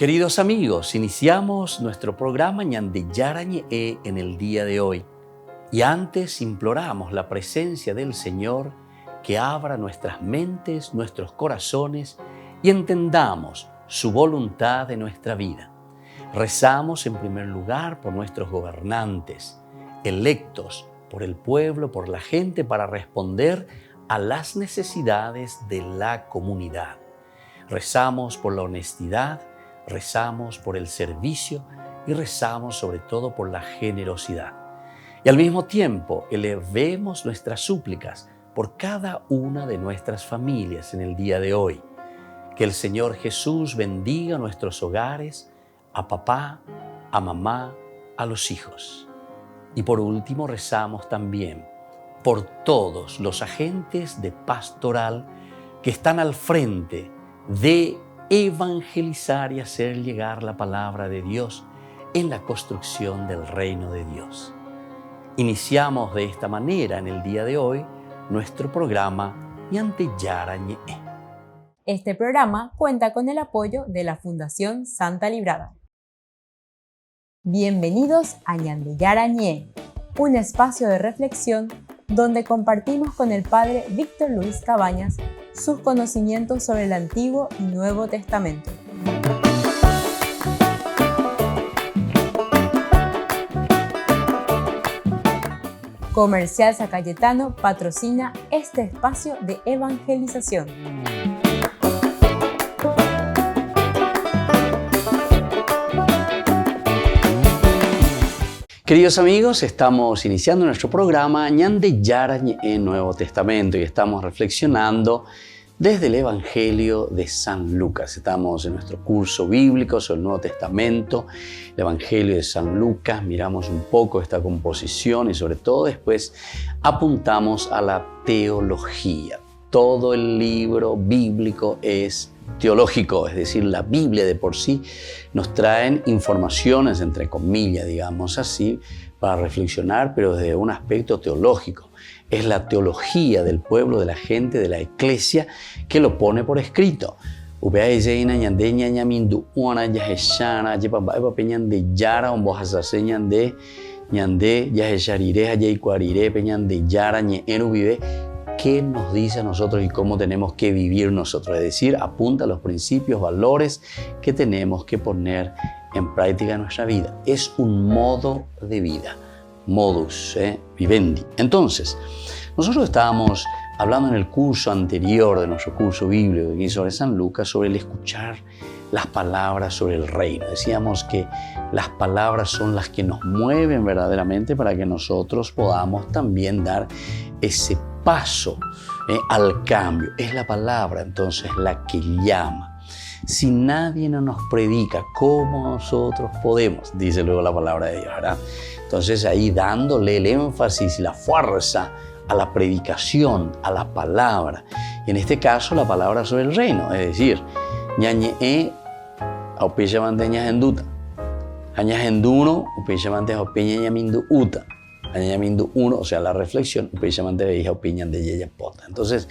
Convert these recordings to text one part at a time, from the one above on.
Queridos amigos, iniciamos nuestro programa Ñande Yarañe en el día de hoy. Y antes imploramos la presencia del Señor que abra nuestras mentes, nuestros corazones y entendamos su voluntad de nuestra vida. Rezamos en primer lugar por nuestros gobernantes, electos por el pueblo, por la gente, para responder a las necesidades de la comunidad. Rezamos por la honestidad, rezamos por el servicio y rezamos sobre todo por la generosidad. Y al mismo tiempo elevemos nuestras súplicas por cada una de nuestras familias en el día de hoy. Que el Señor Jesús bendiga nuestros hogares, a papá, a mamá, a los hijos. Y por último rezamos también por todos los agentes de pastoral que están al frente de evangelizar y hacer llegar la palabra de Dios en la construcción del reino de Dios. Iniciamos de esta manera en el día de hoy nuestro programa Ñande Yarañe. Este programa cuenta con el apoyo de la Fundación Santa Librada. Bienvenidos a Ñande Yarañe, un espacio de reflexión donde compartimos con el Padre Víctor Luis Cabañas sus conocimientos sobre el Antiguo y Nuevo Testamento. Comercial San Cayetano patrocina este espacio de evangelización. Queridos amigos, estamos iniciando nuestro programa Ñande Yarañe en Nuevo Testamento y estamos reflexionando desde el Evangelio de San Lucas. Estamos en nuestro curso bíblico sobre el Nuevo Testamento, el Evangelio de San Lucas. Miramos un poco esta composición y sobre todo después apuntamos a la teología. Todo el libro bíblico es teológico, es decir, la Biblia de por sí nos traen informaciones, entre comillas, digamos así, para reflexionar, pero desde un aspecto teológico. Es la teología del pueblo, de la gente, de la iglesia, que lo pone por escrito. ¿Qué nos dice a nosotros y cómo tenemos que vivir nosotros? Es decir, apunta a los principios, valores que tenemos que poner en práctica en nuestra vida. Es un modo de vida, modus vivendi. Entonces, nosotros estábamos hablando en el curso anterior de nuestro curso bíblico aquí sobre San Lucas, sobre el escuchar las palabras sobre el reino. Decíamos que las palabras son las que nos mueven verdaderamente para que nosotros podamos también dar ese paso al cambio. Es la palabra entonces la que llama. Si nadie no nos predica, ¿cómo nosotros podemos? Dice luego la palabra de Dios, ¿verdad? Entonces ahí dándole el énfasis y la fuerza a la predicación, a la palabra. Y en este caso la palabra sobre el reino, es decir, ñañe aupeya manteña enduta, añajenduno aupeya manteña aupeña ñamindu uta. Uno, o sea, la reflexión, de entonces,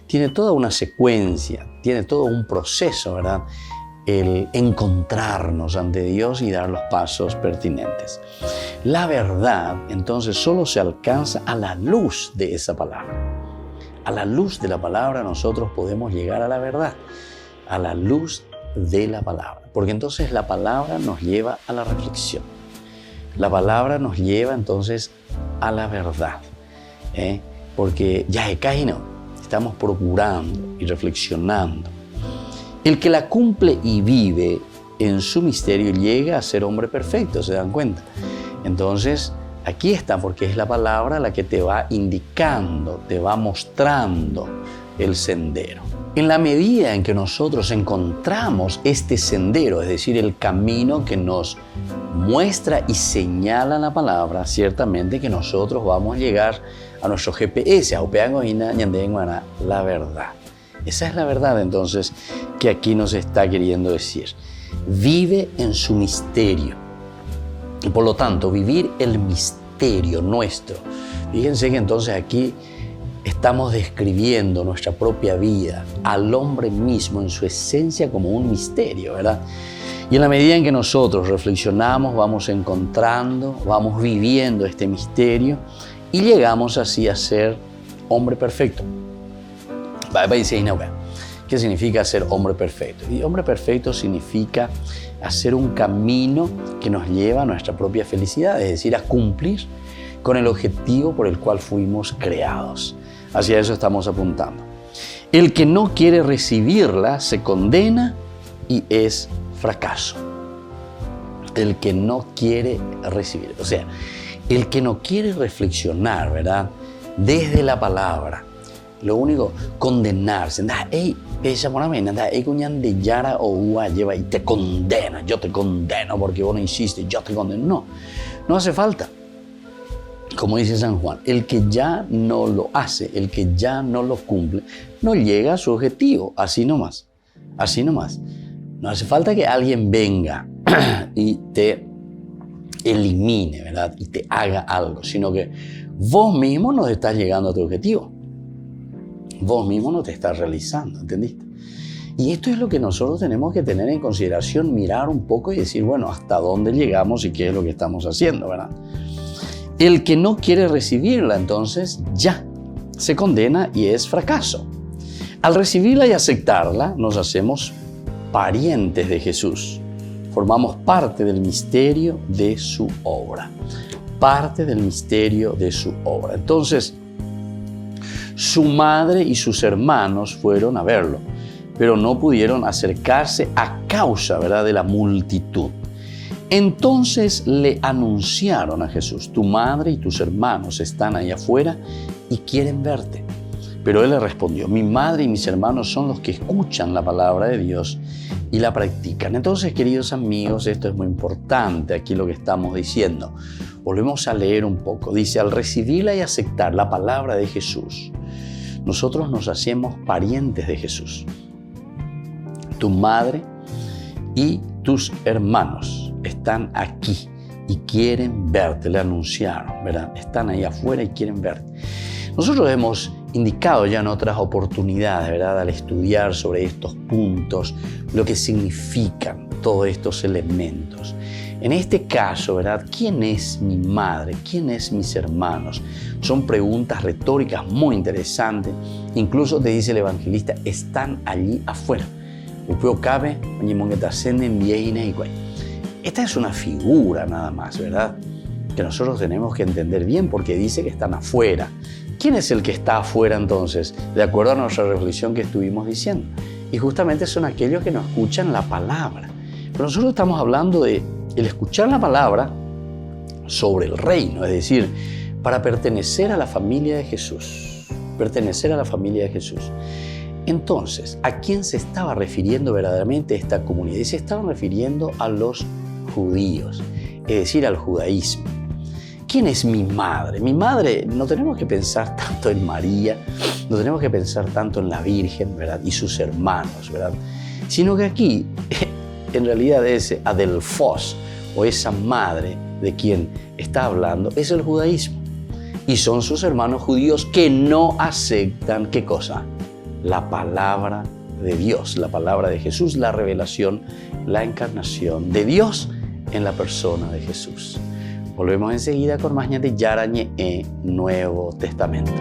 tiene toda una secuencia, tiene todo un proceso, ¿verdad? El encontrarnos ante Dios y dar los pasos pertinentes. La verdad, entonces, solo se alcanza a la luz de esa palabra. A la luz de la palabra nosotros podemos llegar a la verdad, a la luz de la palabra, porque entonces la palabra nos lleva a la reflexión. La palabra nos lleva entonces a la verdad, porque ya estamos procurando y reflexionando. El que la cumple y vive en su misterio llega a ser hombre perfecto, ¿se dan cuenta? Entonces, aquí está, porque es la palabra la que te va indicando, te va mostrando el sendero. En la medida en que nosotros encontramos este sendero, es decir, el camino que nos muestra y señala la palabra, ciertamente que nosotros vamos a llegar a nuestro GPS, la verdad. Esa es la verdad entonces que aquí nos está queriendo decir. Vive en su misterio. Y por lo tanto, vivir el misterio nuestro. Fíjense que entonces aquí estamos describiendo nuestra propia vida, al hombre mismo en su esencia como un misterio, ¿verdad? Y en la medida en que nosotros reflexionamos, vamos encontrando, vamos viviendo este misterio y llegamos así a ser hombre perfecto. ¿Qué significa ser hombre perfecto? Y hombre perfecto significa hacer un camino que nos lleva a nuestra propia felicidad, es decir, a cumplir con el objetivo por el cual fuimos creados. Hacia eso estamos apuntando. El que no quiere recibirla se condena y es fracaso. El que no quiere recibir, o sea, el que no quiere reflexionar, ¿verdad? Desde la palabra, lo único, condenarse. Y te condena, yo te condeno porque vos no hiciste, yo te condeno. No, no hace falta. Como dice San Juan, el que ya no lo hace, el que ya no lo cumple, no llega a su objetivo, así nomás, así nomás. No hace falta que alguien venga y te elimine, ¿verdad? Y te haga algo, sino que vos mismo no estás llegando a tu objetivo. Vos mismo no te estás realizando, ¿entendiste? Y esto es lo que nosotros tenemos que tener en consideración, mirar un poco y decir, bueno, hasta dónde llegamos y qué es lo que estamos haciendo, ¿verdad? El que no quiere recibirla, entonces, ya se condena y es fracaso. Al recibirla y aceptarla, nos hacemos parientes de Jesús. Formamos parte del misterio de su obra. Parte del misterio de su obra. Entonces, su madre y sus hermanos fueron a verlo, pero no pudieron acercarse a causa, ¿verdad?, de la multitud. Entonces le anunciaron a Jesús: tu madre y tus hermanos están ahí afuera y quieren verte. Pero él le respondió: mi madre y mis hermanos son los que escuchan la palabra de Dios y la practican. Entonces, queridos amigos, esto es muy importante aquí lo que estamos diciendo. Volvemos a leer un poco. Dice: al recibirla y aceptar la palabra de Jesús, nosotros nos hacemos parientes de Jesús. Tu madre y tus hermanos están aquí y quieren verte, le anunciaron, ¿verdad? Están ahí afuera y quieren verte. Nosotros hemos indicado ya en otras oportunidades, ¿verdad?, al estudiar sobre estos puntos, lo que significan todos estos elementos. En este caso, ¿verdad?, ¿quién es mi madre? ¿Quién es mis hermanos? Son preguntas retóricas muy interesantes. Incluso te dice el evangelista: están allí afuera. Esta es una figura nada más, ¿verdad?, que nosotros tenemos que entender bien, porque dice que están afuera. ¿Quién es el que está afuera entonces? De acuerdo a nuestra reflexión que estuvimos diciendo. Y justamente son aquellos que no escuchan la palabra. Pero nosotros estamos hablando de el escuchar la palabra sobre el reino, es decir, para pertenecer a la familia de Jesús. Pertenecer a la familia de Jesús. Entonces, ¿a quién se estaba refiriendo verdaderamente esta comunidad? Y se estaban refiriendo a los judíos, es decir, al judaísmo. ¿Quién es mi madre? Mi madre, no tenemos que pensar tanto en María, no tenemos que pensar tanto en la Virgen, ¿verdad?, y sus hermanos, ¿verdad?, sino que aquí, en realidad, ese adelfos, o esa madre de quien está hablando, es el judaísmo. Y son sus hermanos judíos que no aceptan, ¿qué cosa? La palabra de Dios, la palabra de Jesús, la revelación, la encarnación de Dios en la persona de Jesús. Volvemos enseguida con más de Yarañe en Nuevo Testamento.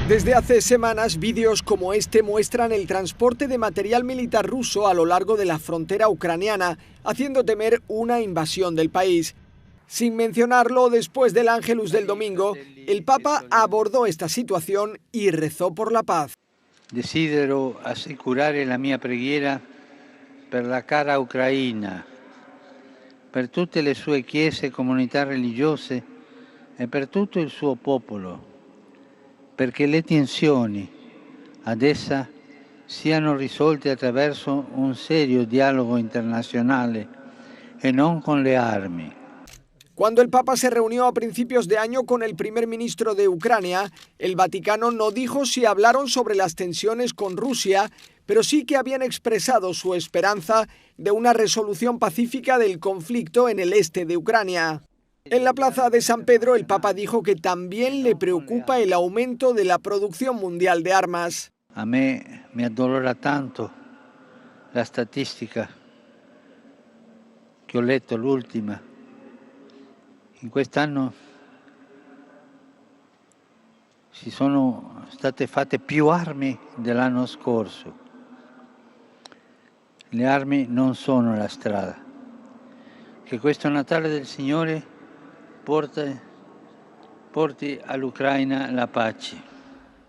Desde hace semanas, vídeos como este muestran el transporte de material militar ruso a lo largo de la frontera ucraniana, haciendo temer una invasión del país. Sin mencionarlo, después del Ángelus del domingo, el Papa abordó esta situación y rezó por la paz. Desidero assicurare la mia preghiera per la cara Ucraina, per tutte le sue chiese e comunità religiose e per tutto il suo popolo, perché le tensioni ad essa siano risolte attraverso un serio dialogo internazionale e non con le armi. Cuando el Papa se reunió a principios de año con el primer ministro de Ucrania, el Vaticano no dijo si hablaron sobre las tensiones con Rusia, pero sí que habían expresado su esperanza de una resolución pacífica del conflicto en el este de Ucrania. En la plaza de San Pedro, el Papa dijo que también le preocupa el aumento de la producción mundial de armas. A me addolora tanto la statistica che ho letto, l'ultima. In quest'anno ci sono state fatte più armi dell'anno scorso. Le armi non sono la strada. Che questo Natale del Signore porti all'Ucraina la pace.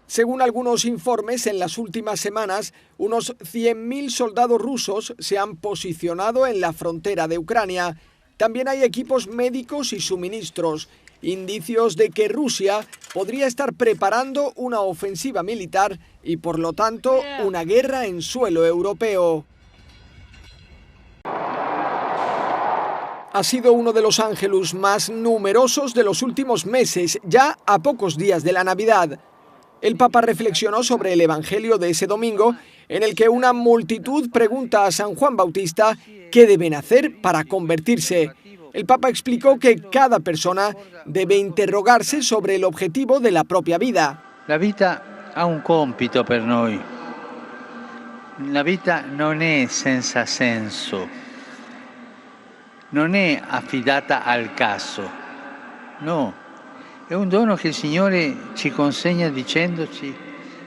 Según algunos informes, en las últimas semanas, unos 100.000 soldados rusos se han posicionado en la frontera de Ucrania. También hay equipos médicos y suministros, indicios de que Rusia podría estar preparando una ofensiva militar y, por lo tanto, una guerra en suelo europeo. Ha sido uno de los ángelus más numerosos de los últimos meses, ya a pocos días de la Navidad. El Papa reflexionó sobre el Evangelio de ese domingo, en el que una multitud pregunta a San Juan Bautista qué deben hacer para convertirse. El Papa explicó que cada persona debe interrogarse sobre el objetivo de la propia vida. La vita ha un compito per noi. La vita non è senza senso. Non è affidata al caso, no, è un dono che il Signore ci consegna dicendoci: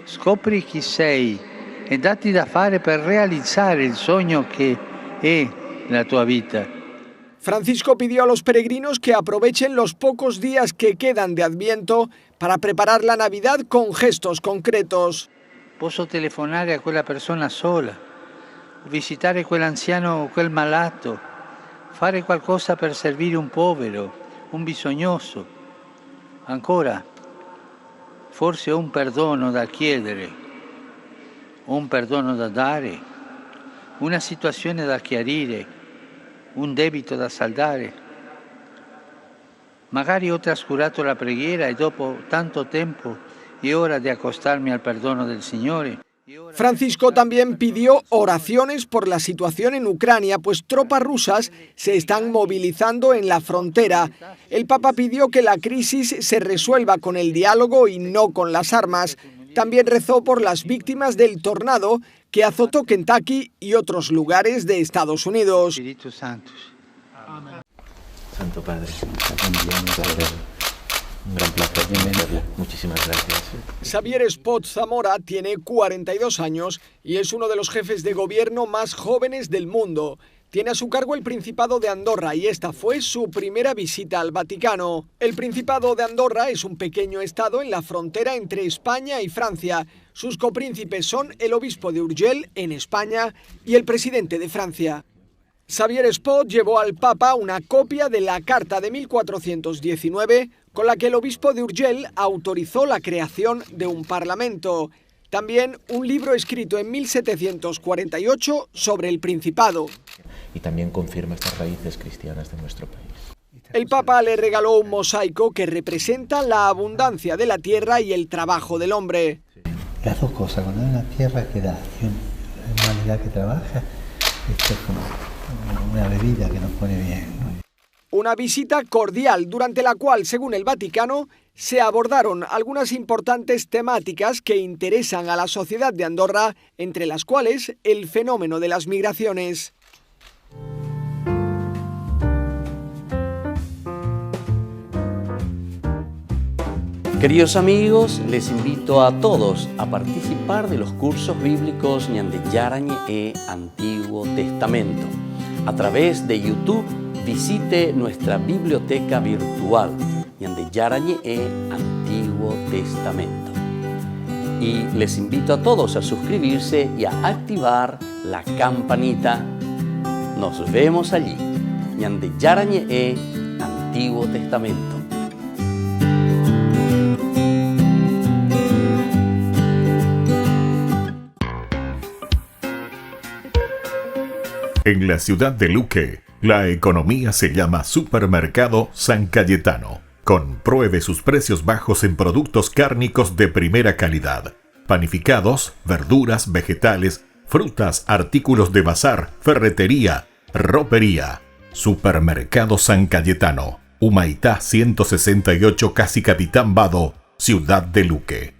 scopri chi sei e datti da fare per realizzare il sogno che è la tua vita. Francisco pidió a los peregrinos que aprovechen los pocos días que quedan de Adviento para preparar la Navidad con gestos concretos. Posso telefonare a quella persona sola, visitare quell'anziano o quel malato, fare qualcosa per servire un povero, un bisognoso. Ancora, forse ho un perdono da chiedere, ho un perdono da dare, una situazione da chiarire, un debito da saldare. Magari ho trascurato la preghiera e dopo tanto tempo è ora di accostarmi al perdono del Signore. Francisco también pidió oraciones por la situación en Ucrania, pues tropas rusas se están movilizando en la frontera. El Papa pidió que la crisis se resuelva con el diálogo y no con las armas. También rezó por las víctimas del tornado que azotó Kentucky y otros lugares de Estados Unidos. Espíritu Santo. Santo Padre, un gran placer verle. Muchísimas gracias. Xavier Espot Zamora tiene 42 años y es uno de los jefes de gobierno más jóvenes del mundo. Tiene a su cargo el Principado de Andorra y esta fue su primera visita al Vaticano. El Principado de Andorra es un pequeño estado en la frontera entre España y Francia. Sus copríncipes son el obispo de Urgell, en España, y el presidente de Francia. Xavier Espot llevó al Papa una copia de la Carta de 1419 con la que el obispo de Urgell autorizó la creación de un parlamento. También un libro escrito en 1748 sobre el Principado. Y también confirma estas raíces cristianas de nuestro país. El Papa le regaló un mosaico que representa la abundancia de la tierra y el trabajo del hombre. Las dos cosas, cuando hay una tierra que da y una humanidad que trabaja, esto es como una bebida que nos pone bien, ¿no? Una visita cordial durante la cual, según el Vaticano, se abordaron algunas importantes temáticas que interesan a la sociedad de Andorra, entre las cuales el fenómeno de las migraciones. Queridos amigos, les invito a todos a participar de los cursos bíblicos Ñande Yarañe e Antiguo Testamento. A través de YouTube, visite nuestra biblioteca virtual Ñande Yarañe e Antiguo Testamento. Y les invito a todos a suscribirse y a activar la campanita. Nos vemos allí. Ñande Yarañe e Antiguo Testamento. En la ciudad de Luque, la economía se llama Supermercado San Cayetano. Compruebe sus precios bajos en productos cárnicos de primera calidad. Panificados, verduras, vegetales, frutas, artículos de bazar, ferretería, ropería. Supermercado San Cayetano. Humaitá 168, Casi Capitán Vado, Ciudad de Luque.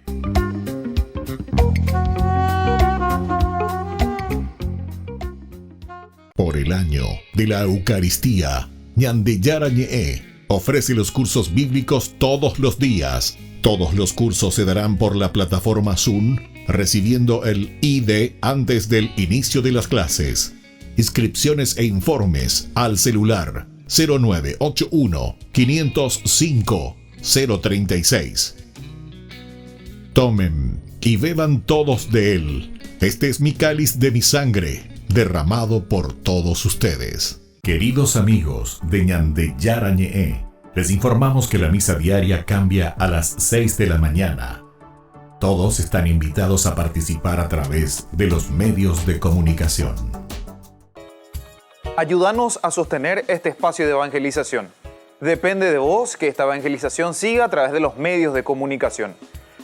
Por el año de la Eucaristía, Ñandeyara Ñe'e ofrece los cursos bíblicos todos los días. Todos los cursos se darán por la plataforma Zoom, recibiendo el ID antes del inicio de las clases. Inscripciones e informes al celular 0981 505 036. Tomen y beban todos de él. Este es mi cáliz de mi sangre, derramado por todos ustedes. Queridos amigos de Ñandeyara Ñe'e, les informamos que la misa diaria cambia a las 6 de la mañana. Todos están invitados a participar a través de los medios de comunicación. Ayúdanos a sostener este espacio de evangelización. Depende de vos que esta evangelización siga a través de los medios de comunicación.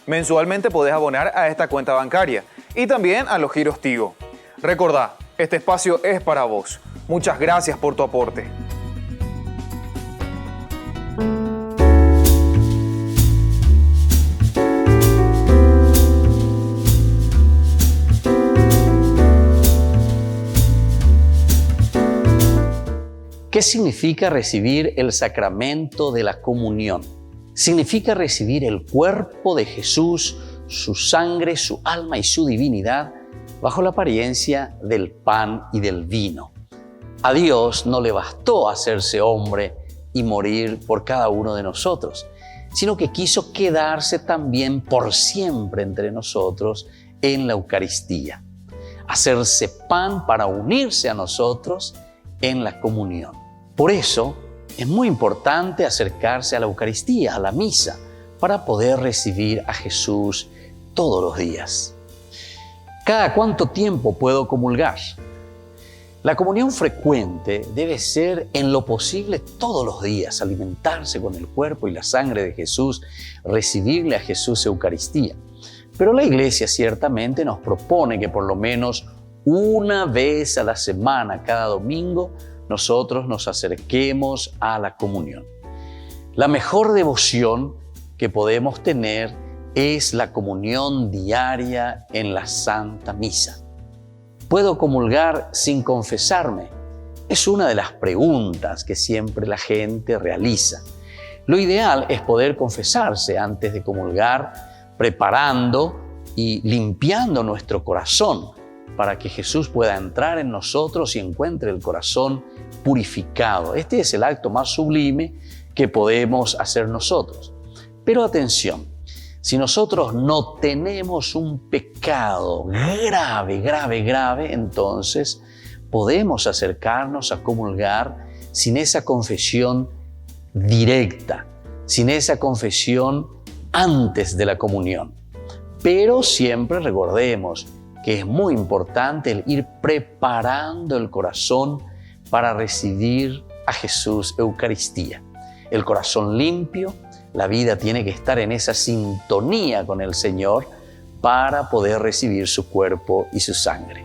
Mensualmente podés abonar a esta cuenta bancaria y también a los giros Tigo. Recordá, este espacio es para vos. Muchas gracias por tu aporte. ¿Qué significa recibir el sacramento de la comunión? Significa recibir el cuerpo de Jesús, su sangre, su alma y su divinidad bajo la apariencia del pan y del vino. A Dios no le bastó hacerse hombre y morir por cada uno de nosotros, sino que quiso quedarse también por siempre entre nosotros en la Eucaristía, hacerse pan para unirse a nosotros en la comunión. Por eso es muy importante acercarse a la Eucaristía, a la misa, para poder recibir a Jesús todos los días. ¿Cada cuánto tiempo puedo comulgar? La comunión frecuente debe ser en lo posible todos los días, alimentarse con el cuerpo y la sangre de Jesús, recibirle a Jesús Eucaristía. Pero la Iglesia ciertamente nos propone que por lo menos una vez a la semana, cada domingo, nosotros nos acerquemos a la comunión. La mejor devoción que podemos tener es la comunión diaria en la Santa Misa. ¿Puedo comulgar sin confesarme? Es una de las preguntas que siempre la gente realiza. Lo ideal es poder confesarse antes de comulgar, preparando y limpiando nuestro corazón para que Jesús pueda entrar en nosotros y encuentre el corazón purificado. Este es el acto más sublime que podemos hacer nosotros. Pero atención, si nosotros no tenemos un pecado grave, entonces podemos acercarnos a comulgar sin esa confesión directa, sin esa confesión antes de la comunión. Pero siempre recordemos que es muy importante el ir preparando el corazón para recibir a Jesús Eucaristía. El corazón limpio, la vida tiene que estar en esa sintonía con el Señor para poder recibir su cuerpo y su sangre.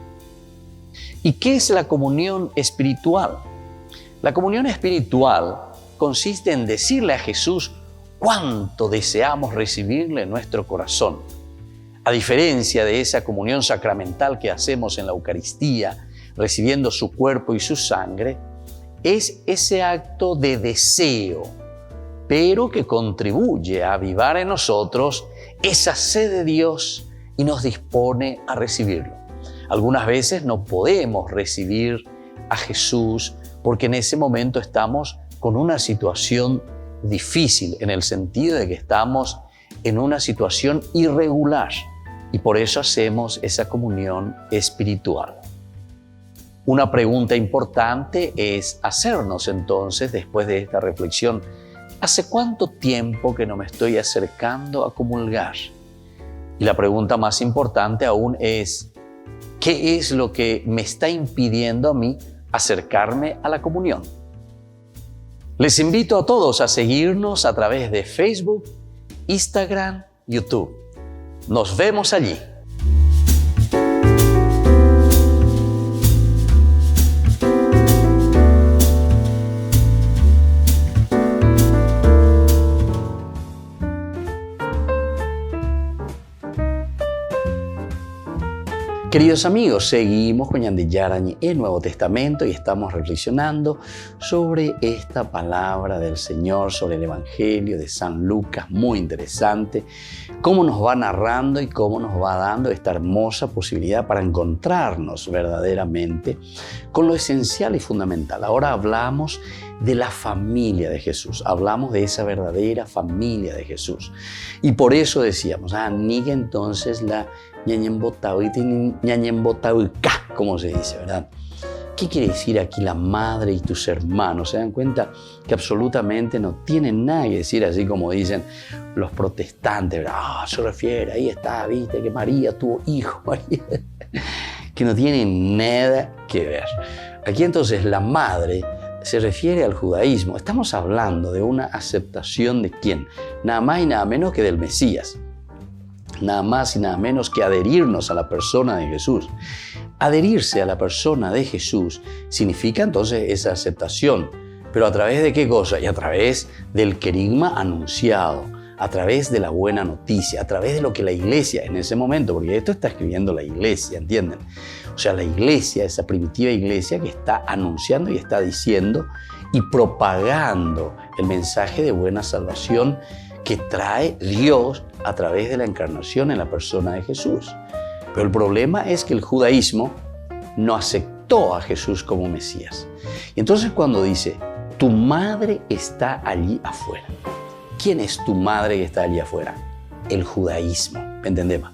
¿Y qué es la comunión espiritual? La comunión espiritual consiste en decirle a Jesús cuánto deseamos recibirle en nuestro corazón. A diferencia de esa comunión sacramental que hacemos en la Eucaristía, recibiendo su cuerpo y su sangre, es ese acto de deseo, pero que contribuye a avivar en nosotros esa sed de Dios y nos dispone a recibirlo. Algunas veces no podemos recibir a Jesús porque en ese momento estamos con una situación difícil, en el sentido de que estamos en una situación irregular y por eso hacemos esa comunión espiritual. Una pregunta importante es hacernos entonces, después de esta reflexión, ¿hace cuánto tiempo que no me estoy acercando a comulgar? Y la pregunta más importante aún es, ¿qué es lo que me está impidiendo a mí acercarme a la comunión? Les invito a todos a seguirnos a través de Facebook, Instagram, YouTube. Nos vemos allí. Queridos amigos, seguimos con Yandiyarañi el Nuevo Testamento y estamos reflexionando sobre esta palabra del Señor, sobre el Evangelio de San Lucas, muy interesante, cómo nos va narrando y cómo nos va dando esta hermosa posibilidad para encontrarnos verdaderamente con lo esencial y fundamental. Ahora hablamos de la familia de Jesús, hablamos de esa verdadera familia de Jesús. Y por eso decíamos, niga entonces la ñañembotauica, como se dice, ¿verdad? ¿Qué quiere decir aquí la madre y tus hermanos? ¿Se dan cuenta que absolutamente no tienen nada que decir, así como dicen los protestantes, ¿verdad? Se refiere, ahí está, viste que María tuvo hijo, María, que no tiene nada que ver. Aquí entonces la madre se refiere al judaísmo. Estamos hablando de una aceptación de ¿quién? Nada más y nada menos que del Mesías. Nada más y nada menos que adherirnos a la persona de Jesús. Adherirse a la persona de Jesús significa entonces esa aceptación. ¿Pero a través de qué cosa? Y a través del querigma anunciado, a través de la buena noticia, a través de lo que la iglesia en ese momento, porque esto está escribiendo la iglesia, ¿entienden? O sea, la iglesia, esa primitiva iglesia que está anunciando y está diciendo y propagando el mensaje de buena salvación que trae Dios a través de la encarnación en la persona de Jesús. Pero el problema es que el judaísmo no aceptó a Jesús como Mesías. Y entonces cuando dice, tu madre está allí afuera. ¿Quién es tu madre que está allí afuera? El judaísmo, ¿entendemos?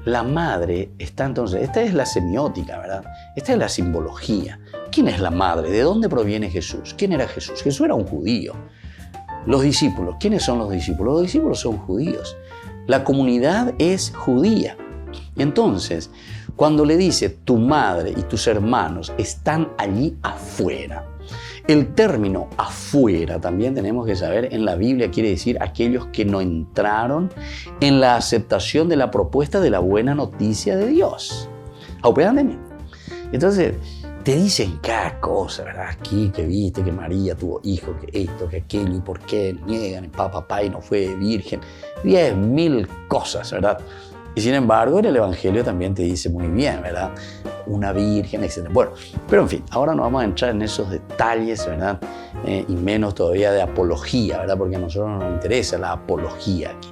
La madre está entonces, esta es la semiótica, ¿verdad? Esta es la simbología. ¿Quién es la madre? ¿De dónde proviene Jesús? ¿Quién era Jesús? Jesús era un judío. Los discípulos, ¿quiénes son los discípulos? Los discípulos son judíos. La comunidad es judía. Entonces, cuando le dice tu madre y tus hermanos están allí afuera, el término afuera también tenemos que saber en la Biblia quiere decir aquellos que no entraron en la aceptación de la propuesta de la buena noticia de Dios. Entonces, te dicen cada cosa, ¿verdad? Aquí que viste que María tuvo hijo, que esto, que aquello, y por qué niegan, y papá y no fue virgen. 10.000 cosas, ¿verdad? Y sin embargo, en el Evangelio también te dice muy bien, ¿verdad? Una virgen, etc. Bueno, pero en fin, ahora no vamos a entrar en esos detalles, ¿verdad? Y menos todavía de apología, ¿verdad? Porque a nosotros no nos interesa la apología aquí.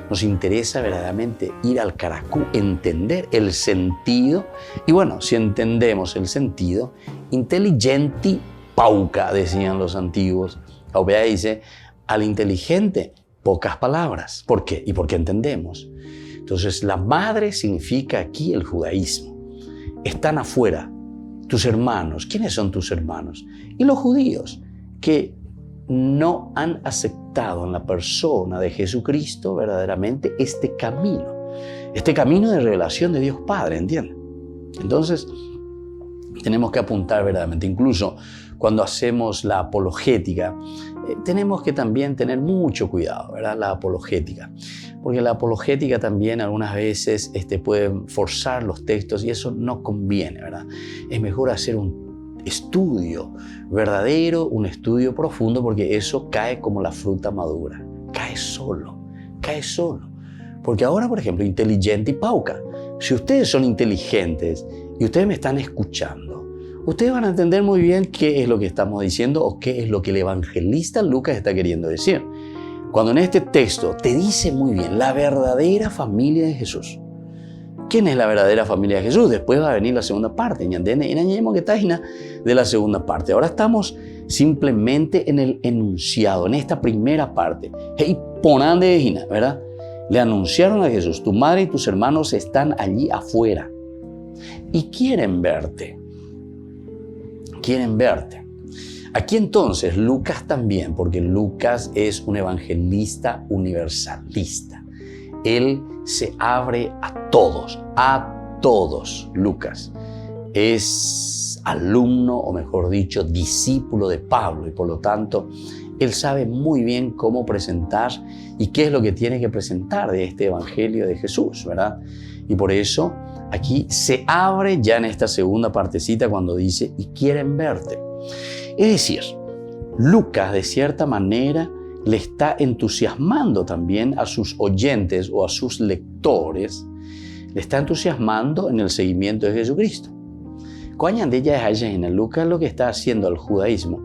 Nos interesa verdaderamente ir al caracú, entender el sentido. Y bueno, si entendemos el sentido, intelligenti pauca, decían los antiguos. Aubea dice, al inteligente, pocas palabras. ¿Por qué? Y porque entendemos. Entonces, la madre significa aquí el judaísmo. Están afuera tus hermanos. ¿Quiénes son tus hermanos? Y los judíos que no han aceptado en la persona de Jesucristo verdaderamente este camino de revelación de Dios Padre, ¿entienden? Entonces, tenemos que apuntar verdaderamente, incluso cuando hacemos la apologética, tenemos que también tener mucho cuidado, ¿verdad? La apologética, porque la apologética también algunas veces puede forzar los textos y eso no conviene, ¿verdad? Es mejor hacer un estudio verdadero, un estudio profundo, porque eso cae como la fruta madura, cae solo. Porque ahora, por ejemplo, inteligente y pauca, si ustedes son inteligentes y ustedes me están escuchando, ustedes van a entender muy bien qué es lo que estamos diciendo o qué es lo que el evangelista Lucas está queriendo decir. Cuando en este texto te dice muy bien la verdadera familia de Jesús. ¿Quién es la verdadera familia de Jesús? Después va a venir la segunda parte. De la segunda parte. Ahora estamos simplemente en el enunciado, en esta primera parte. Hey, ponan de Ejina, ¿verdad? Le anunciaron a Jesús, tu madre y tus hermanos están allí afuera y quieren verte. Aquí entonces Lucas también, porque Lucas es un evangelista universalista. Él se abre a todos, Lucas. Es alumno, o mejor dicho, discípulo de Pablo y por lo tanto, él sabe muy bien cómo presentar y qué es lo que tiene que presentar de este evangelio de Jesús, ¿verdad? Y por eso aquí se abre ya en esta segunda partecita cuando dice, y quieren verte. Es decir, Lucas de cierta manera le está entusiasmando también a sus oyentes o a sus lectores, le está entusiasmando en el seguimiento de Jesucristo. Cuando ella es en Lucas lo que está haciendo el judaísmo,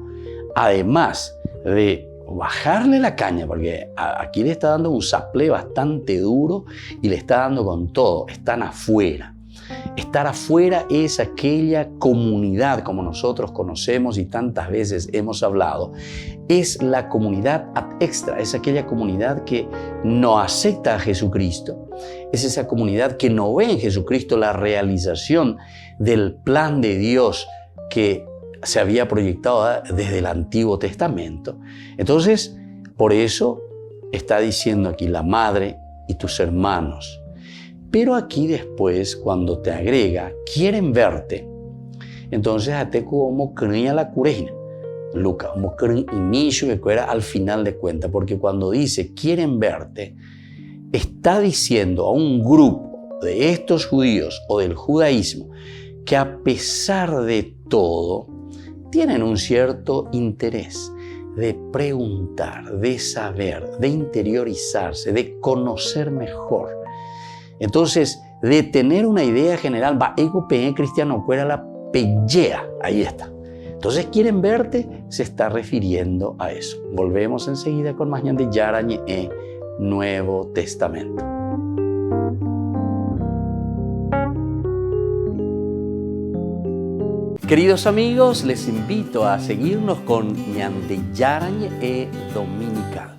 además de bajarle la caña, porque aquí le está dando un saplé bastante duro y le está dando con todo, están afuera. Estar afuera es aquella comunidad como nosotros conocemos y tantas veces hemos hablado. Es la comunidad ad extra, es aquella comunidad que no acepta a Jesucristo. Es esa comunidad que no ve en Jesucristo la realización del plan de Dios que se había proyectado desde el Antiguo Testamento. Entonces, por eso está diciendo aquí la madre y tus hermanos. Pero aquí después, cuando te agrega, quieren verte, entonces até como creía la curejina. Lucas, como inicio que era al final de cuentas, porque cuando dice quieren verte, está diciendo a un grupo de estos judíos o del judaísmo que a pesar de todo, tienen un cierto interés de preguntar, de saber, de interiorizarse, de conocer mejor. Entonces, de tener una idea general, va ego pe cristiano fuera la pellea, ahí está. Entonces, quieren verte, se está refiriendo a eso. Volvemos enseguida con más de Yarañe Nuevo Testamento. Queridos amigos, les invito a seguirnos con Ñande Yarañe Dominical.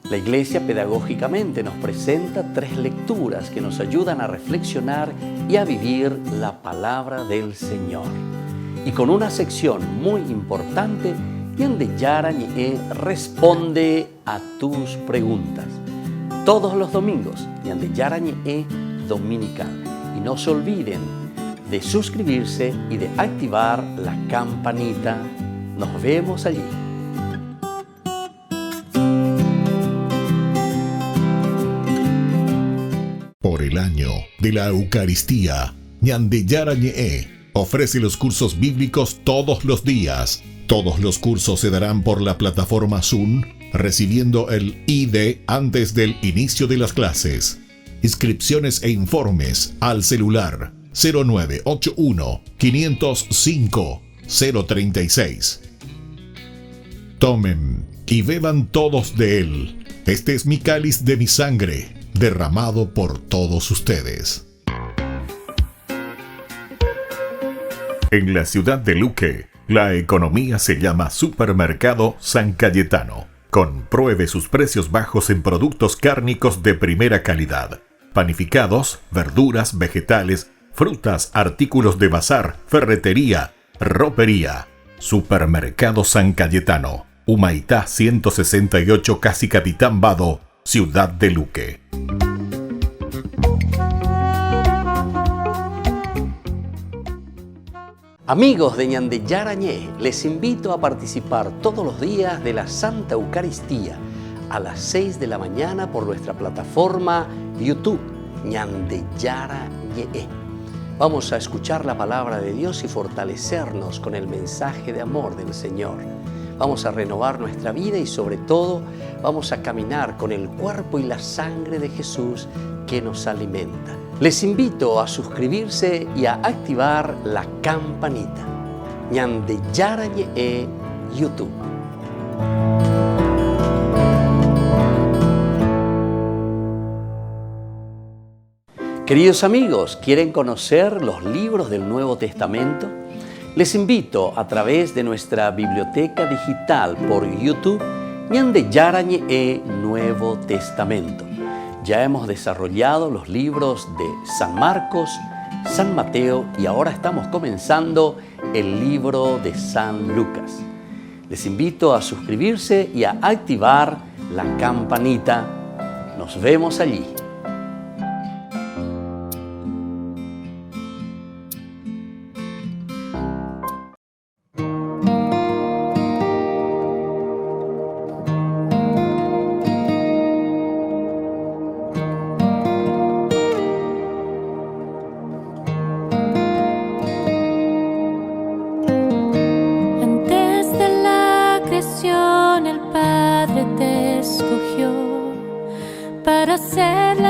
La Iglesia pedagógicamente nos presenta 3 lecturas que nos ayudan a reflexionar y a vivir la palabra del Señor. Y con una sección muy importante, Ñande Yarañe responde a tus preguntas. Todos los domingos, Ñande Yarañe Dominical. Y no se olviden de suscribirse y de activar la campanita. Nos vemos allí. Por el año de la Eucaristía, Ñande Yarañe ofrece los cursos bíblicos todos los días. Todos los cursos se darán por la plataforma Zoom, recibiendo el ID antes del inicio de las clases. Inscripciones e informes al celular 0981 505 036. Tomen y beban todos de él. Este es mi cáliz de mi sangre, derramado por todos ustedes. En la ciudad de Luque, la economía se llama Supermercado San Cayetano. Compruebe sus precios bajos en productos cárnicos de primera calidad. Panificados, verduras, vegetales, frutas, artículos de bazar, ferretería, ropería. Supermercado San Cayetano, Humaitá 168, Casi Capitán Vado, ciudad de Luque. Amigos de Ñande Yarañe, les invito a participar todos los días de la Santa Eucaristía a las 6 de la mañana por nuestra plataforma YouTube, Ñande Yarañe. Vamos a escuchar la palabra de Dios y fortalecernos con el mensaje de amor del Señor. Vamos a renovar nuestra vida y sobre todo vamos a caminar con el cuerpo y la sangre de Jesús que nos alimenta. Les invito a suscribirse y a activar la campanita. Ñande Yarañe YouTube. Queridos amigos, ¿quieren conocer los libros del Nuevo Testamento? Les invito a través de nuestra biblioteca digital por YouTube, Ñande Yarañe Nuevo Testamento. Ya hemos desarrollado los libros de San Marcos, San Mateo y ahora estamos comenzando el libro de San Lucas. Les invito a suscribirse y a activar la campanita. Nos vemos allí. Para ser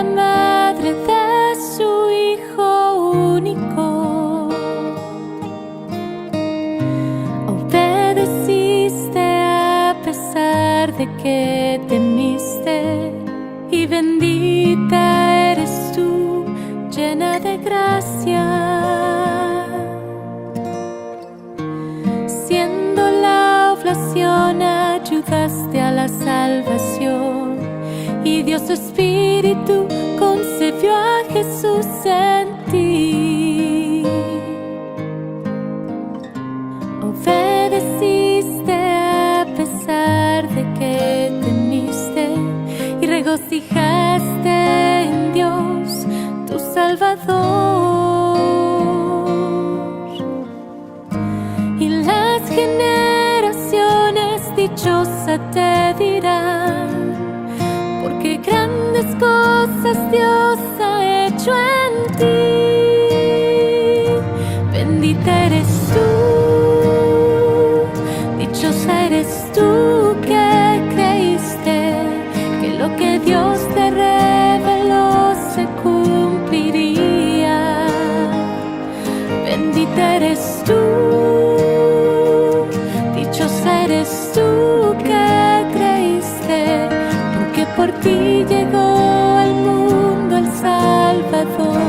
gracia. Siendo la oblación ayudaste a la salvación y Dios su Espíritu concebió a Jesús en ti. Obedeciste a pesar de que temiste y regocijaste en Dios tu Salvador. Y las generaciones dichosas te dirán, porque grandes cosas Dios ha hecho en ti. Bendita eres tú, dichosa eres tú que creíste que lo que Dios te reveló se cumpliría. Bendita eres tú, dichosa eres tú que creíste, porque por ti llegó al mundo el Salvador.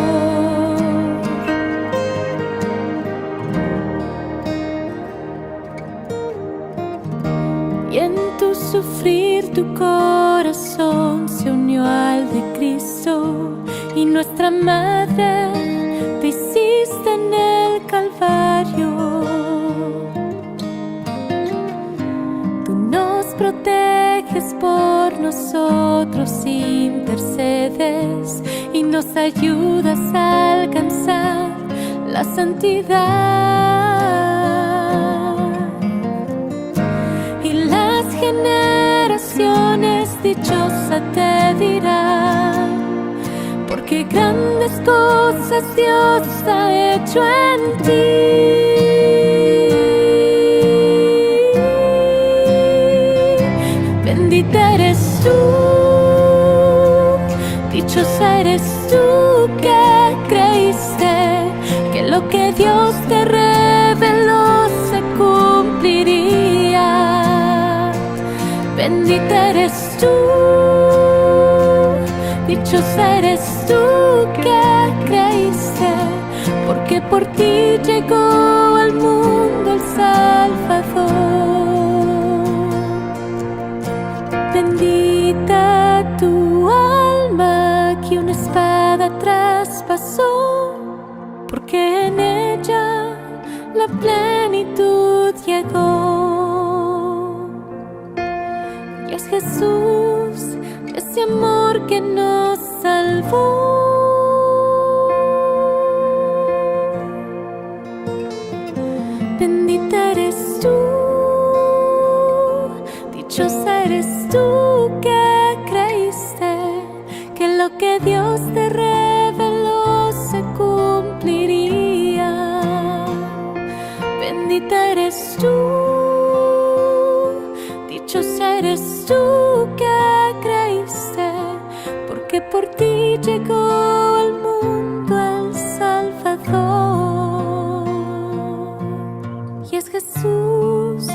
Y en tu sufrir tu corazón se unió al de Cristo, y nuestra madre te hiciste en el Calvario. Tú nos proteges por nosotros, intercedes y nos ayudas a alcanzar la santidad. Y las generaciones dichosas te dirán, porque grandes cosas Dios ha hecho en ti. Bendita eres tú, dichosa eres tú que creíste que lo que Dios te reveló se cumpliría. Bendita eres tú, dichosa eres tú que creíste, porque por ti llegó al mundo el Salvador. Bendita tu alma que una espada traspasó, porque en ella la plenitud llegó. Y es Jesús, ese amor que nos salvó. Bendita eres tú, dichosa eres tú que creíste que lo que Dios te reveló se cumpliría. Bendita eres tú, dichosa eres tú que creíste, porque por ti llegó al mundo el Salvador. Y es Jesús,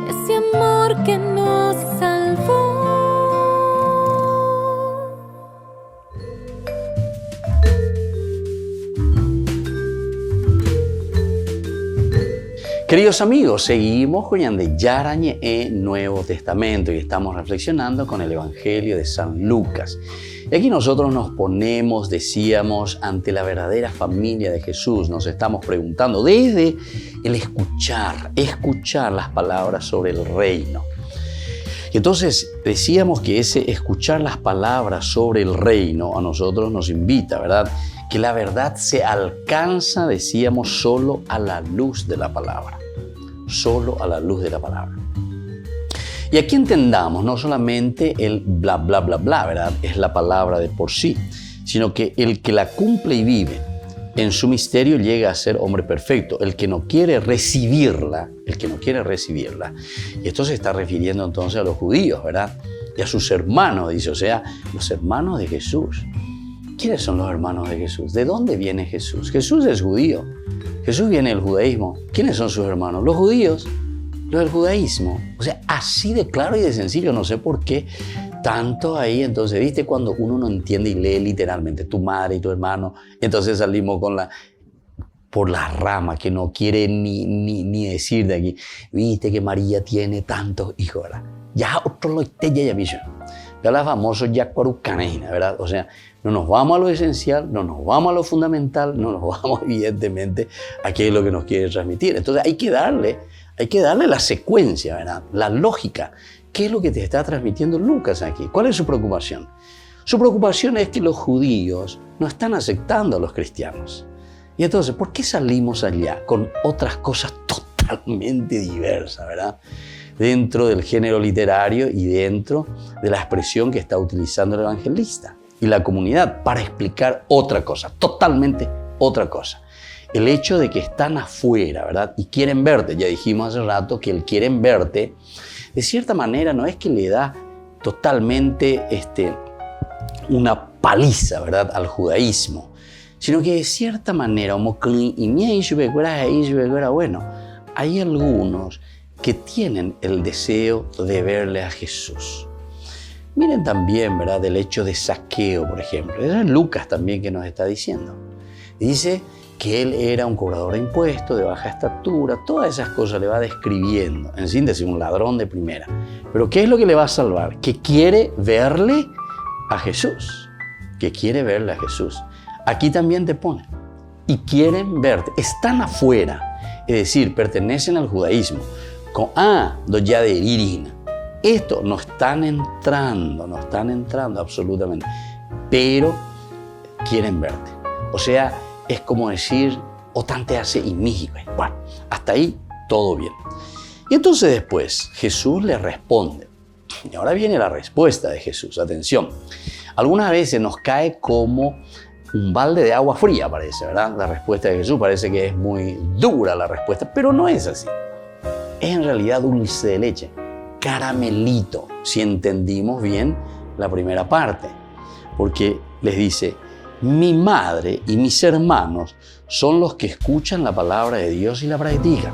ese amor que nos salvó. Queridos amigos, seguimos con Yarañe en Nuevo Testamento y estamos reflexionando con el Evangelio de San Lucas. Y aquí nosotros nos ponemos, decíamos, ante la verdadera familia de Jesús. Nos estamos preguntando desde el escuchar las palabras sobre el reino. Y entonces decíamos que ese escuchar las palabras sobre el reino a nosotros nos invita, ¿verdad? Que la verdad se alcanza, decíamos, solo a la luz de la palabra. Solo a la luz de la palabra. Y aquí entendamos no solamente el bla, bla, bla, bla, ¿verdad? Es la palabra de por sí, sino que el que la cumple y vive en su misterio llega a ser hombre perfecto. El que no quiere recibirla, y esto se está refiriendo entonces a los judíos, ¿verdad? Y a sus hermanos, dice, o sea, los hermanos de Jesús. ¿Quiénes son los hermanos de Jesús? ¿De dónde viene Jesús? Jesús es judío. Jesús viene del judaísmo. ¿Quiénes son sus hermanos? Los judíos, los del judaísmo. O sea, así de claro y de sencillo. No sé por qué tanto ahí, entonces, ¿viste? Cuando uno no entiende y lee literalmente, tu madre y tu hermano, entonces salimos por las ramas, que no quiere ni decir de aquí, ¿viste que María tiene tantos hijos, verdad? Ya otro lo ya mismo. Ya la famosa yacuarucanina, ¿verdad? O sea, no nos vamos a lo esencial, no nos vamos a lo fundamental, no nos vamos evidentemente a qué es lo que nos quiere transmitir. Entonces hay que darle la secuencia, ¿verdad? La lógica. ¿Qué es lo que te está transmitiendo Lucas aquí? ¿Cuál es su preocupación? Su preocupación es que los judíos no están aceptando a los cristianos. Y entonces, ¿por qué salimos allá con otras cosas totalmente diversas, ¿verdad? Dentro del género literario y dentro de la expresión que está utilizando el evangelista y la comunidad para explicar otra cosa, totalmente otra cosa. El hecho de que están afuera, ¿verdad? Y quieren verte. Ya dijimos hace rato que el quieren verte, de cierta manera, no es que le da totalmente una paliza, ¿verdad?, al judaísmo, sino que de cierta manera, bueno, hay algunos que tienen el deseo de verle a Jesús. Miren también, ¿verdad?, el hecho de Zaqueo, por ejemplo. Eso es Lucas también que nos está diciendo. Dice que él era un cobrador de impuestos, de baja estatura, todas esas cosas le va describiendo. En síntesis, un ladrón de primera. Pero ¿qué es lo que le va a salvar? Que quiere verle a Jesús. Que quiere verle a Jesús. Aquí también te pone. Y quieren verte. Están afuera. Es decir, pertenecen al judaísmo. Ya de irina. Esto no están entrando absolutamente. Pero quieren verte. O sea, es como decir, o tante hace y México. Bueno, hasta ahí todo bien. Y entonces después Jesús le responde. Y ahora viene la respuesta de Jesús. Atención. Algunas veces nos cae como un balde de agua fría, parece, ¿verdad? La respuesta de Jesús parece que es muy dura la respuesta, pero no es así. Es en realidad dulce de leche, caramelito, si entendimos bien la primera parte. Porque les dice, mi madre y mis hermanos son los que escuchan la palabra de Dios y la practican.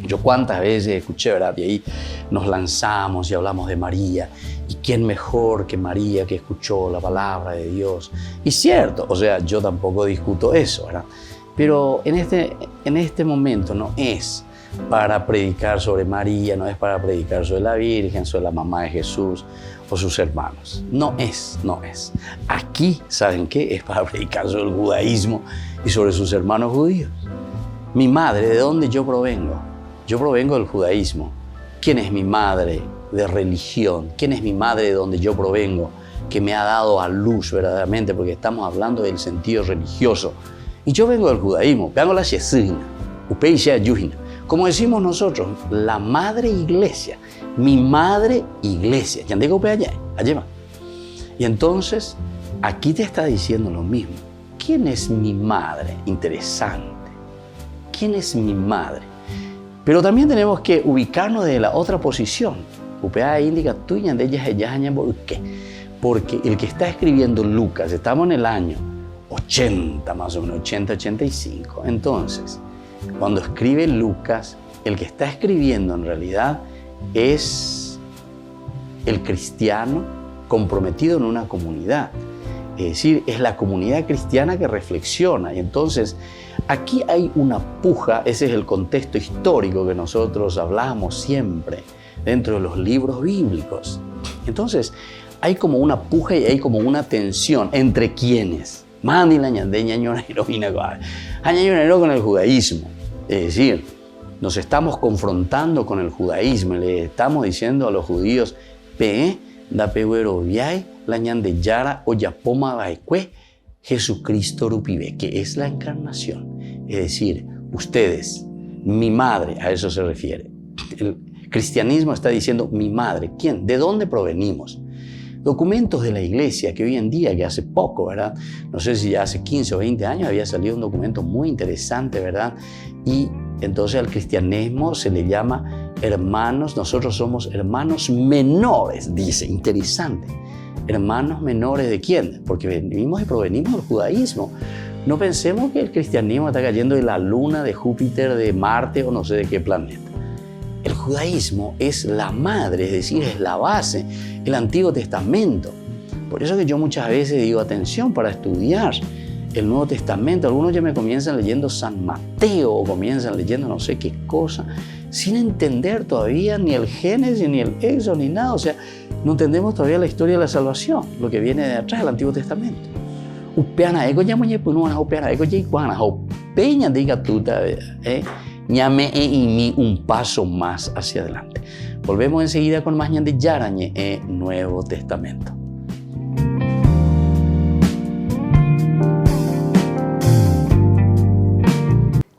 Yo cuántas veces escuché, ¿verdad? Y ahí nos lanzamos y hablamos de María. ¿Y quién mejor que María que escuchó la palabra de Dios? Y cierto, o sea, yo tampoco discuto eso, ¿verdad? Pero en este momento no es para predicar sobre María, no es para predicar sobre la Virgen, sobre la mamá de Jesús o sus hermanos. No es. Aquí, ¿saben qué? Es para predicar sobre el judaísmo y sobre sus hermanos judíos. Mi madre, ¿de dónde yo provengo? Yo provengo del judaísmo. ¿Quién es mi madre de religión? ¿Quién es mi madre de donde yo provengo? Que me ha dado a luz verdaderamente, porque estamos hablando del sentido religioso. Y yo vengo del judaísmo. Vengo la Shesina, Upeisha Yuhina. Como decimos nosotros, la madre iglesia. Mi madre iglesia. Allá. Y entonces, aquí te está diciendo lo mismo. ¿Quién es mi madre? Interesante. ¿Quién es mi madre? Pero también tenemos que ubicarnos de la otra posición. Porque el que está escribiendo Lucas, estamos en el año 80, más o menos, 80-85. Entonces, cuando escribe Lucas, el que está escribiendo en realidad es el cristiano comprometido en una comunidad. Es decir, es la comunidad cristiana que reflexiona. Y entonces, aquí hay una puja, ese es el contexto histórico que nosotros hablamos siempre dentro de los libros bíblicos. Entonces, hay como una puja y hay como una tensión entre quienes. Con el judaísmo. Es decir, nos estamos confrontando con el judaísmo. Le estamos diciendo a los judíos, Jesucristo rupibe, que es la encarnación. Es decir, ustedes, mi madre, a eso se refiere. El cristianismo está diciendo mi madre. ¿Quién? ¿De dónde provenimos? Documentos de la iglesia que hoy en día, que hace poco, ¿verdad? No sé si ya hace 15 o 20 años había salido un documento muy interesante, ¿verdad? Y entonces al cristianismo se le llama hermanos, nosotros somos hermanos menores, dice, interesante. ¿Hermanos menores de quién? Porque venimos y provenimos del judaísmo. No pensemos que el cristianismo está cayendo de la luna, de Júpiter, de Marte o no sé de qué planeta. El judaísmo es la madre, es decir, es la base, el Antiguo Testamento. Por eso que yo muchas veces digo, atención, para estudiar el Nuevo Testamento, algunos ya me comienzan leyendo San Mateo o comienzan leyendo no sé qué cosa, sin entender todavía ni el Génesis, ni el Éxodo, ni nada. O sea, no entendemos todavía la historia de la salvación, lo que viene de atrás del Antiguo Testamento. Upeana ego ya muñe punuana, upeana ego ya iguana, peña diga tuta, ñame y mi un paso más hacia adelante. Volvemos enseguida con más ñande yarañe Nuevo Testamento.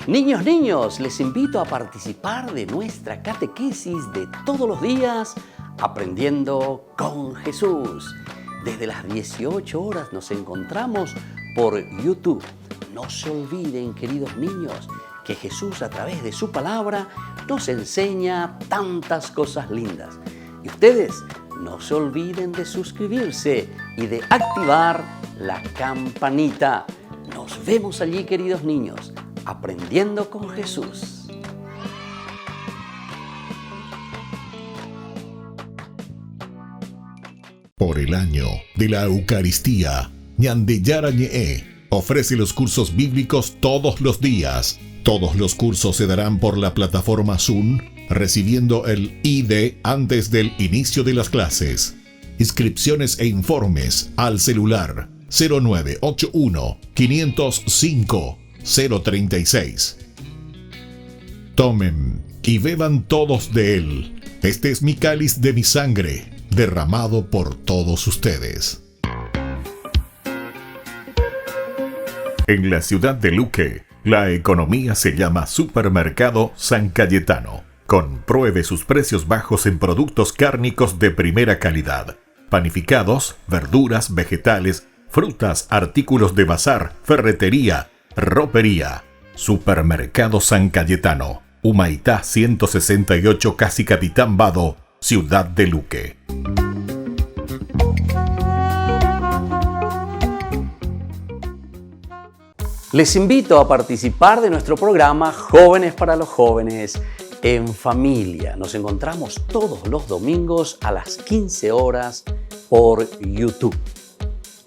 Niños, les invito a participar de nuestra catequesis de todos los días, Aprendiendo con Jesús. Desde las 18 horas nos encontramos por YouTube. No se olviden, queridos niños, que Jesús a través de su palabra nos enseña tantas cosas lindas. Y ustedes no se olviden de suscribirse y de activar la campanita. Nos vemos allí, queridos niños. Aprendiendo con Jesús. Por el año de la Eucaristía, Ñande Yarañe ofrece los cursos bíblicos todos los días. Todos los cursos se darán por la plataforma Zoom, recibiendo el ID antes del inicio de las clases. Inscripciones e informes al celular 0981 505 036. Tomen y beban todos de él. Este es mi cáliz de mi sangre, derramado por todos ustedes. En la ciudad de Luque, la economía se llama Supermercado San Cayetano. Compruebe sus precios bajos en productos cárnicos de primera calidad. Panificados, verduras, vegetales, frutas, artículos de bazar, ferretería, ropería. Supermercado San Cayetano, Humaitá 168, Casi Capitán Vado, ciudad de Luque. Les invito a participar de nuestro programa Jóvenes para los Jóvenes en Familia. Nos encontramos todos los domingos a las 15 horas por YouTube.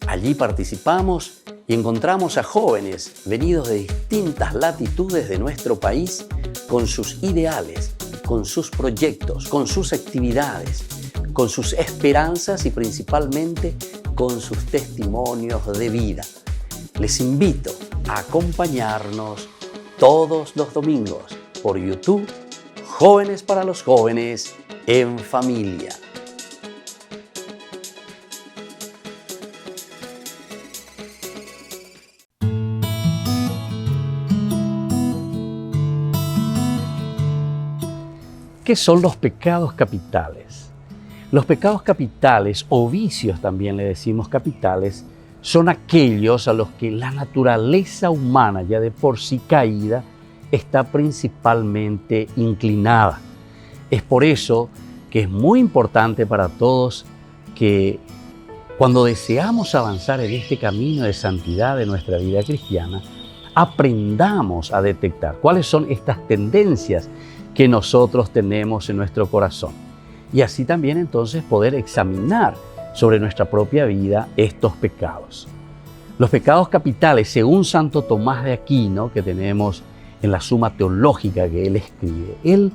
Allí participamos y encontramos a jóvenes venidos de distintas latitudes de nuestro país con sus ideales, con sus proyectos, con sus actividades, con sus esperanzas y principalmente con sus testimonios de vida. Les invito a acompañarnos todos los domingos por YouTube, Jóvenes para los Jóvenes en Familia. ¿Qué son los pecados capitales? Los pecados capitales, o vicios también le decimos capitales, son aquellos a los que la naturaleza humana, ya de por sí caída, está principalmente inclinada. Es por eso que es muy importante para todos que cuando deseamos avanzar en este camino de santidad de nuestra vida cristiana, aprendamos a detectar cuáles son estas tendencias que nosotros tenemos en nuestro corazón. Y así también entonces poder examinar sobre nuestra propia vida estos pecados. Los pecados capitales, según Santo Tomás de Aquino, que tenemos en la Suma Teológica que él escribe, él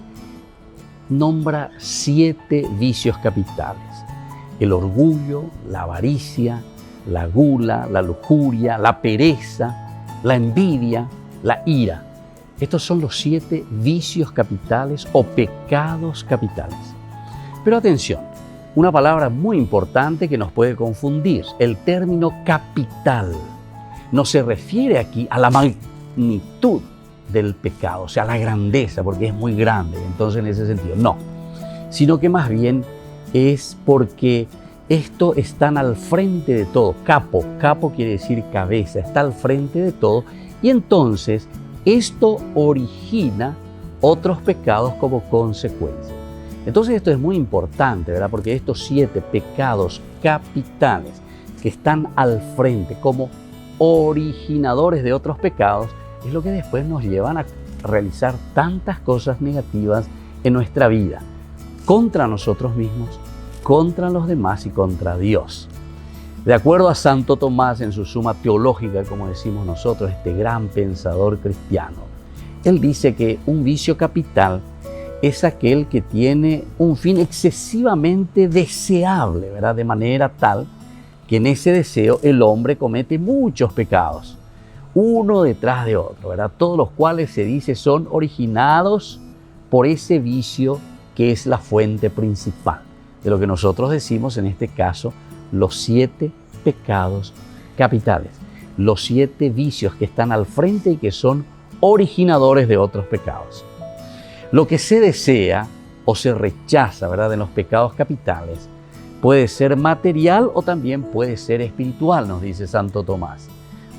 nombra 7 vicios capitales: el orgullo, la avaricia, la gula, la lujuria, la pereza, la envidia, la ira. Estos son los 7 vicios capitales o pecados capitales. Pero atención, una palabra muy importante que nos puede confundir. El término capital no se refiere aquí a la magnitud del pecado, o sea, a la grandeza, porque es muy grande, entonces en ese sentido, no. Sino que más bien es porque esto están al frente de todo. Capo quiere decir cabeza, está al frente de todo, y entonces esto origina otros pecados como consecuencia. Entonces esto es muy importante, ¿verdad? Porque estos 7 pecados capitales que están al frente como originadores de otros pecados es lo que después nos llevan a realizar tantas cosas negativas en nuestra vida, contra nosotros mismos, contra los demás y contra Dios. De acuerdo a Santo Tomás en su Suma Teológica, como decimos nosotros, este gran pensador cristiano, él dice que un vicio capital es aquel que tiene un fin excesivamente deseable, ¿verdad? De manera tal que en ese deseo el hombre comete muchos pecados, uno detrás de otro, ¿verdad? Todos los cuales se dice son originados por ese vicio que es la fuente principal de lo que nosotros decimos en este caso los 7 pecados capitales, los 7 vicios que están al frente y que son originadores de otros pecados. Lo que se desea o se rechaza, ¿verdad?, en los pecados capitales puede ser material o también puede ser espiritual, nos dice Santo Tomás.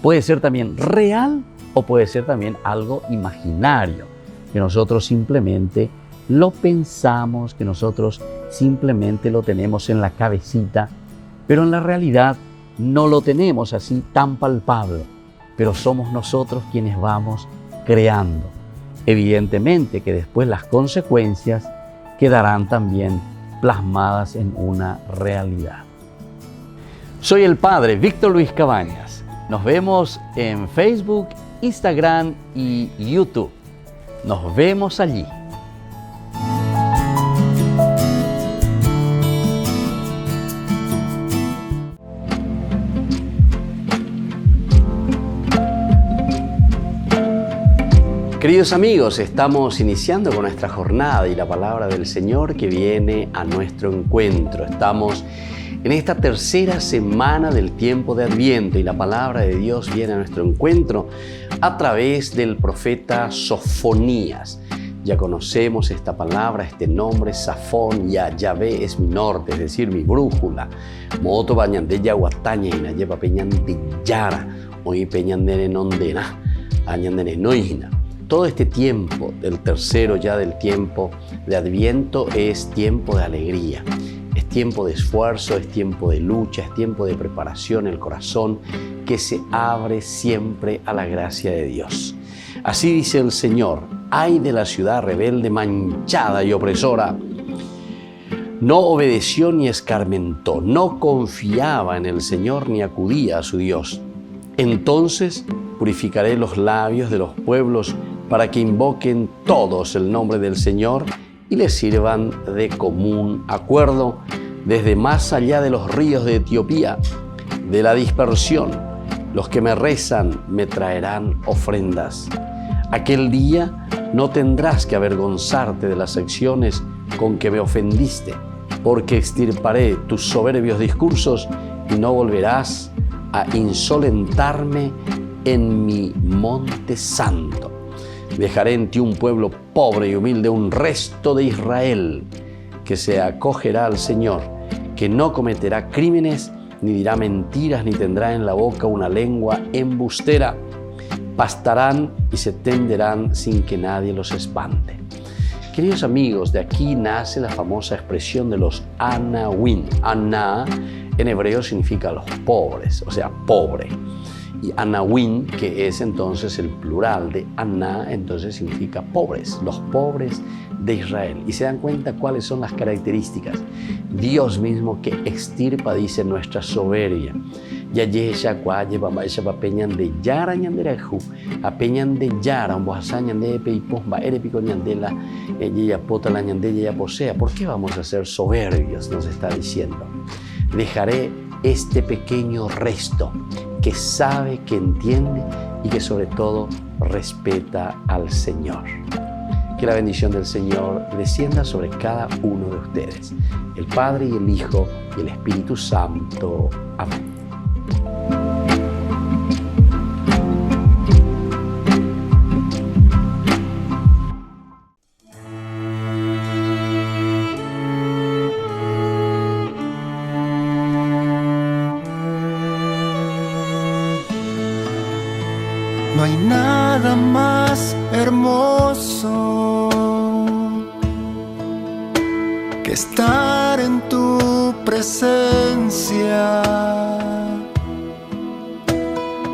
Puede ser también real o puede ser también algo imaginario, que nosotros simplemente lo pensamos, que nosotros simplemente lo tenemos en la cabecita, pero en la realidad no lo tenemos así tan palpable, pero somos nosotros quienes vamos creando. Evidentemente que después las consecuencias quedarán también plasmadas en una realidad. Soy el Padre Víctor Luis Cabañas. Nos vemos en Facebook, Instagram y YouTube. Nos vemos allí. Queridos amigos, estamos iniciando con nuestra jornada y la palabra del Señor que viene a nuestro encuentro. Estamos en esta tercera semana del tiempo de Adviento y la palabra de Dios viene a nuestro encuentro a través del profeta Sofonías. Ya conocemos esta palabra, este nombre, Safón, Yahvé es mi norte, es decir, mi brújula. Moto bañandeya guataña y nayepa peñande yara, hoy peñandere nondena, añandere noijina. Todo este tiempo, del tercero ya del tiempo de Adviento, es tiempo de alegría, es tiempo de esfuerzo, es tiempo de lucha, es tiempo de preparación, el corazón que se abre siempre a la gracia de Dios. Así dice el Señor: ay de la ciudad rebelde, manchada y opresora. No obedeció ni escarmentó, no confiaba en el Señor ni acudía a su Dios. Entonces purificaré los labios de los pueblos para que invoquen todos el nombre del Señor y le sirvan de común acuerdo desde más allá de los ríos de Etiopía, de la dispersión. Los que me rezan me traerán ofrendas. Aquel día no tendrás que avergonzarte de las acciones con que me ofendiste, porque extirparé tus soberbios discursos y no volverás a insolentarme en mi monte santo. Dejaré en ti un pueblo pobre y humilde, un resto de Israel que se acogerá al Señor, que no cometerá crímenes, ni dirá mentiras, ni tendrá en la boca una lengua embustera. Pastarán y se tenderán sin que nadie los espante. Queridos amigos, de aquí nace la famosa expresión de los Anawin. Ana en hebreo significa los pobres, o sea, pobre. Y Anawin, que es entonces el plural de Aná, entonces significa pobres, los pobres de Israel. Y se dan cuenta cuáles son las características. Dios mismo que extirpa, dice, nuestra soberbia. Ya yesha cuaye bamaisha papeñan de yara ñandereju, apeñan de yara, un boasañan de peipos, ba erepico ñandela, ella pota la ñandella ya posea. ¿Por qué vamos a ser soberbios? Nos está diciendo. Dejaré este pequeño resto que sabe, que entiende y que sobre todo respeta al Señor. Que la bendición del Señor descienda sobre cada uno de ustedes, el Padre y el Hijo y el Espíritu Santo. Amén. No hay nada más hermoso que estar en tu presencia.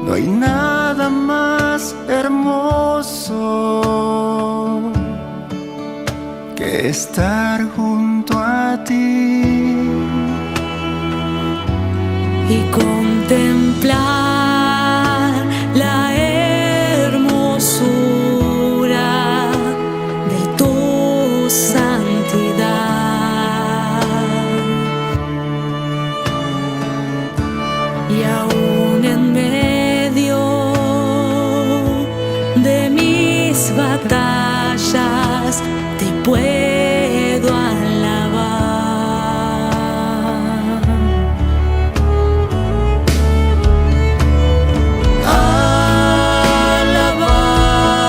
No hay nada más hermoso que estar junto a ti y contemplar la hermosura de tu santidad. Y aún en medio de mis batallas te puedo alabar.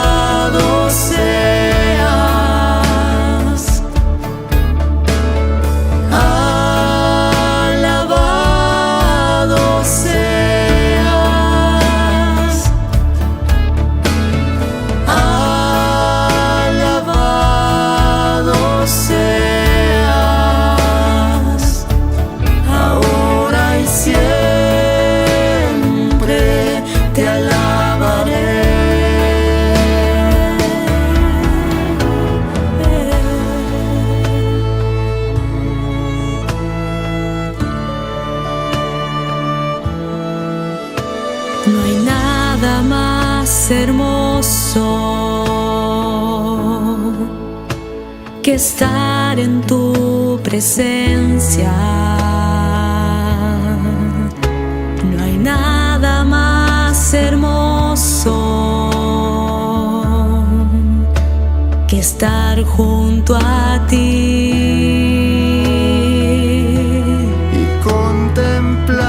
Alabado seas, alabado seas, alabado seas, ahora y siempre te alabaré. No hay nada más hermoso que estar en tu presencia. No hay nada más hermoso que estar junto a ti Y contemplar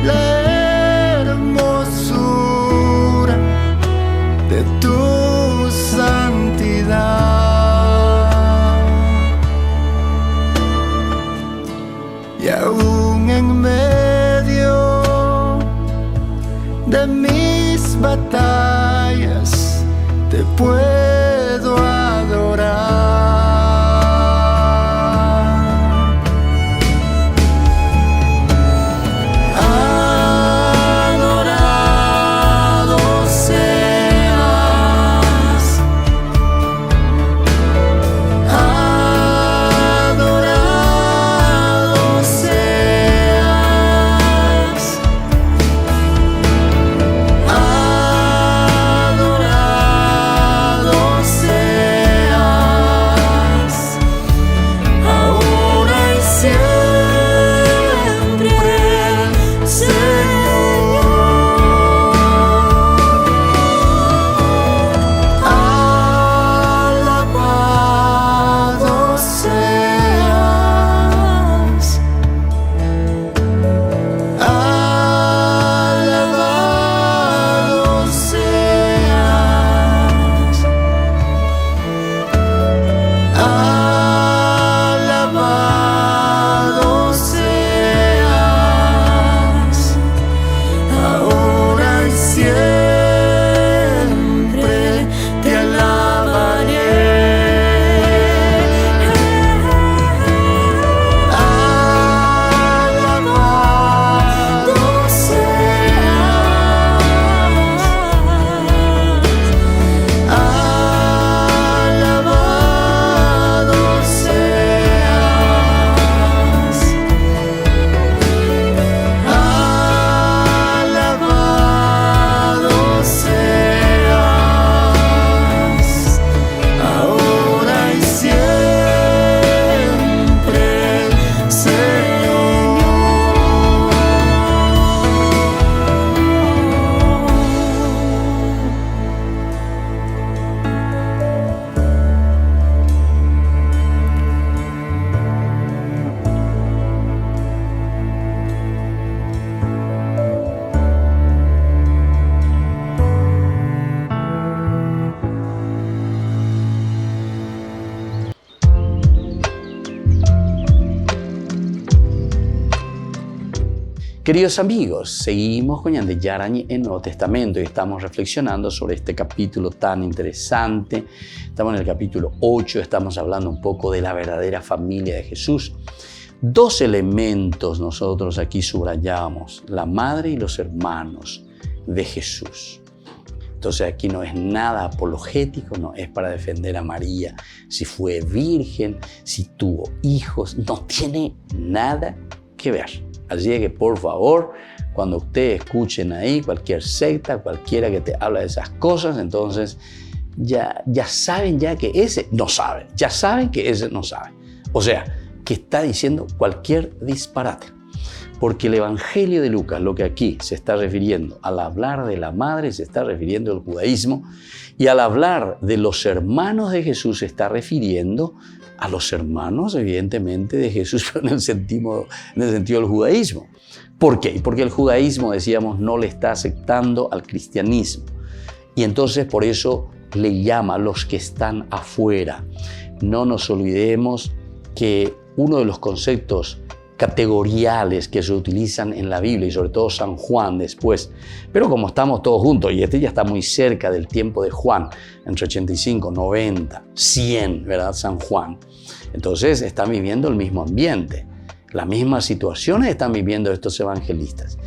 la hermosura de tu santidad. Y aún en medio de mis batallas te puedo adorar. Adorado seas, adorado seas, adorado seas, ahora y siempre, Señor. Alabado seas, alabado seas, alabado seas, ahora y siempre te alabaré. Alabado seas, alabado seas, alabado seas, ahora y siempre, Señor. Queridos amigos, seguimos con Yandé Yarañi en Nuevo Testamento y estamos reflexionando sobre este capítulo tan interesante. Estamos en el capítulo 8, estamos hablando un poco de la verdadera familia de Jesús. Dos elementos nosotros aquí subrayamos, la madre y los hermanos de Jesús. Entonces aquí no es nada apologético, no es para defender a María, si fue virgen, si tuvo hijos, no tiene nada que ver. Así que por favor, cuando ustedes escuchen ahí cualquier secta, cualquiera que te habla de esas cosas, entonces ya saben ya que ese no sabe, ya saben que ese no sabe. O sea, que está diciendo cualquier disparate. Porque el Evangelio de Lucas, lo que aquí se está refiriendo, al hablar de la madre, se está refiriendo al judaísmo, y al hablar de los hermanos de Jesús, se está refiriendo a los hermanos, evidentemente, de Jesús, pero en el sentido del judaísmo. ¿Por qué? Porque el judaísmo, decíamos, no le está aceptando al cristianismo. Y entonces por eso le llama a los que están afuera. No nos olvidemos que uno de los conceptos categoriales que se utilizan en la Biblia, y sobre todo San Juan después, pero como estamos todos juntos, y este ya está muy cerca del tiempo de Juan, entre 85, 90, 100, ¿verdad? San Juan. Entonces están viviendo el mismo ambiente, las mismas situaciones están viviendo estos evangelistas.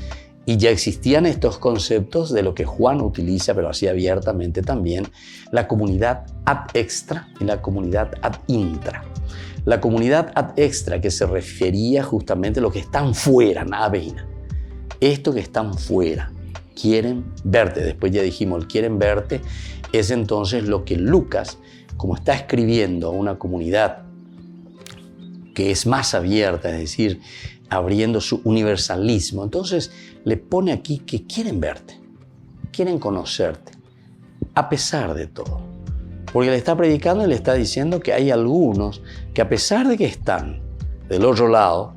Y ya existían estos conceptos de lo que Juan utiliza, pero así abiertamente también, la comunidad ad extra y la comunidad ad intra. La comunidad ad extra, que se refería justamente a los que están fuera, nada veina. Estos que están fuera quieren verte. Después ya dijimos, el quieren verte es entonces lo que Lucas, como está escribiendo a una comunidad que es más abierta, es decir, abriendo su universalismo, entonces le pone aquí que quieren verte, quieren conocerte, a pesar de todo. Porque le está predicando y le está diciendo que hay algunos que a pesar de que están del otro lado,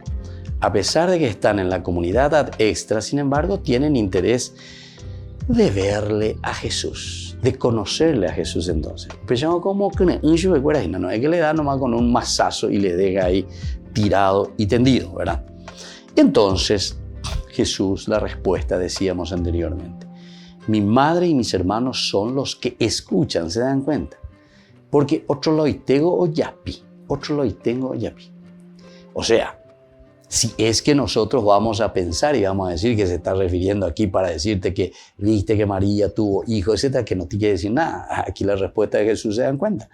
a pesar de que están en la comunidad ad extra, sin embargo, tienen interés de verle a Jesús, de conocerle a Jesús entonces. Pero como que no es que le da nomás con un mazazo y le deja ahí tirado y tendido, ¿verdad? Entonces, Jesús, la respuesta, decíamos anteriormente, mi madre y mis hermanos son los que escuchan, ¿se dan cuenta? Porque otro loitego o yapi, otro loitengo o yapi. O sea, si es que nosotros vamos a pensar y vamos a decir que se está refiriendo aquí para decirte que viste que María tuvo hijos, etcétera, que no te quiere decir nada. Aquí la respuesta de Jesús, se dan cuenta.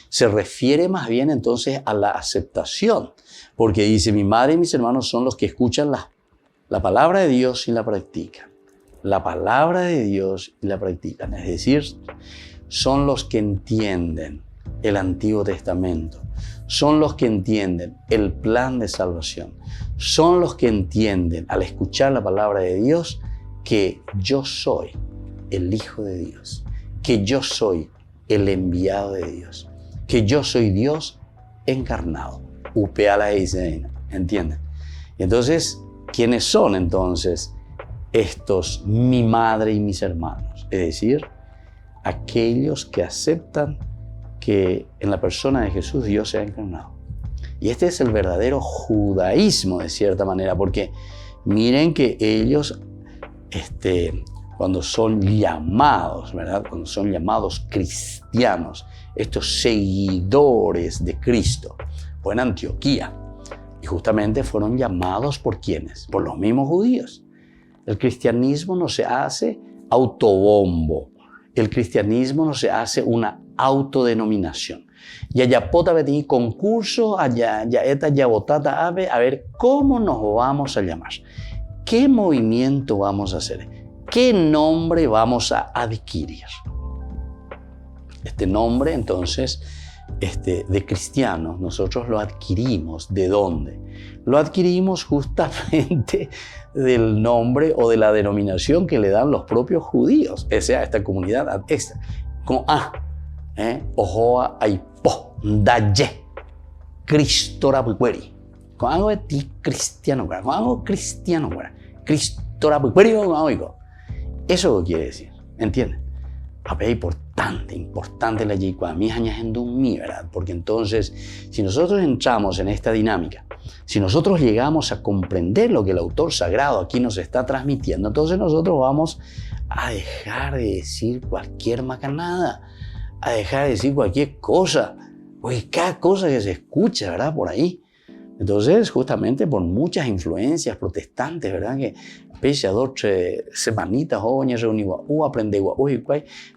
Se refiere más bien entonces a la aceptación, porque dice, mi madre y mis hermanos son los que escuchan la palabra de Dios y la practican. La palabra de Dios y la practican, es decir, son los que entienden el Antiguo Testamento, son los que entienden el plan de salvación, son los que entienden al escuchar la palabra de Dios que yo soy el Hijo de Dios, que yo soy el enviado de Dios, que yo soy Dios encarnado. ¿Entienden? Y entonces, ¿quiénes son entonces estos mi madre y mis hermanos? Es decir, aquellos que aceptan que en la persona de Jesús Dios se ha encarnado. Y este es el verdadero judaísmo, de cierta manera, porque miren que ellos, cuando son llamados, ¿verdad? Cuando son llamados cristianos, estos seguidores de Cristo, fue en Antioquía. Y justamente fueron llamados ¿por quiénes? Por los mismos judíos. El cristianismo no se hace autobombo. El cristianismo no se hace una autodenominación. Y allá pota betí concurso, allá esta ya botata ave, a ver cómo nos vamos a llamar. ¿Qué movimiento vamos a hacer? ¿Qué nombre vamos a adquirir? Este nombre, entonces, de cristianos, nosotros lo adquirimos. ¿De dónde? Lo adquirimos justamente del nombre o de la denominación que le dan los propios judíos, o sea, esta comunidad extra. Con ojoa aipo, daye, Cristora pueri. Con algo de ti cristiano, con algo cristiano, Cristora pueri, eso quiere decir, ¿entienden? Es importante la yicua, mi añas en mi, ¿verdad? Porque entonces, si nosotros entramos en esta dinámica, si nosotros llegamos a comprender lo que el autor sagrado aquí nos está transmitiendo, entonces nosotros vamos a dejar de decir cualquier macanada, a dejar de decir cualquier cosa, porque cada cosa que se escucha, ¿verdad? Por ahí. Entonces, justamente por muchas influencias protestantes, ¿verdad? Que pese a 2-3 semanitas, o aprender,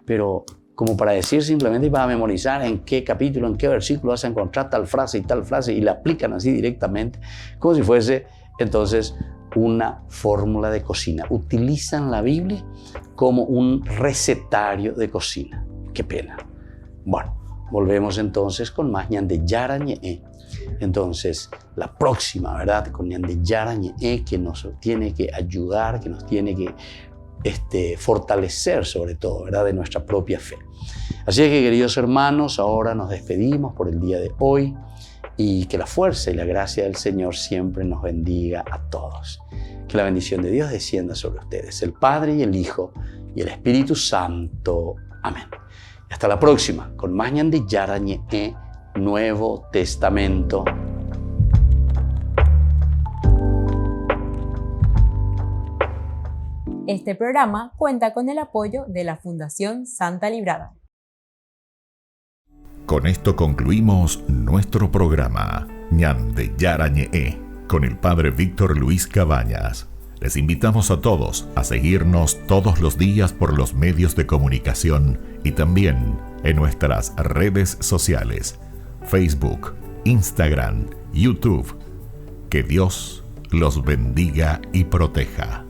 pero como para decir simplemente y para memorizar en qué capítulo, en qué versículo vas a encontrar tal frase y la aplican así directamente, como si fuese entonces una fórmula de cocina. Utilizan la Biblia como un recetario de cocina. Qué pena. Bueno, volvemos entonces con más Ñande Yara Ñe'e. Entonces, la próxima, ¿verdad? Con Ñande Yara Ñe'e, que nos tiene que ayudar, que nos tiene que fortalecer sobre todo, ¿verdad? De nuestra propia fe. Así es que, queridos hermanos, ahora nos despedimos por el día de hoy y que la fuerza y la gracia del Señor siempre nos bendiga a todos. Que la bendición de Dios descienda sobre ustedes, el Padre y el Hijo y el Espíritu Santo. Amén. Hasta la próxima con más Ñande Yara Ñe'e, Nuevo Testamento. Este programa cuenta con el apoyo de la Fundación Santa Librada. Con esto concluimos nuestro programa Ñande Yara Ñe'e con el Padre Víctor Luis Cabañas. Les invitamos a todos a seguirnos todos los días por los medios de comunicación y también en nuestras redes sociales, Facebook, Instagram, YouTube. Que Dios los bendiga y proteja.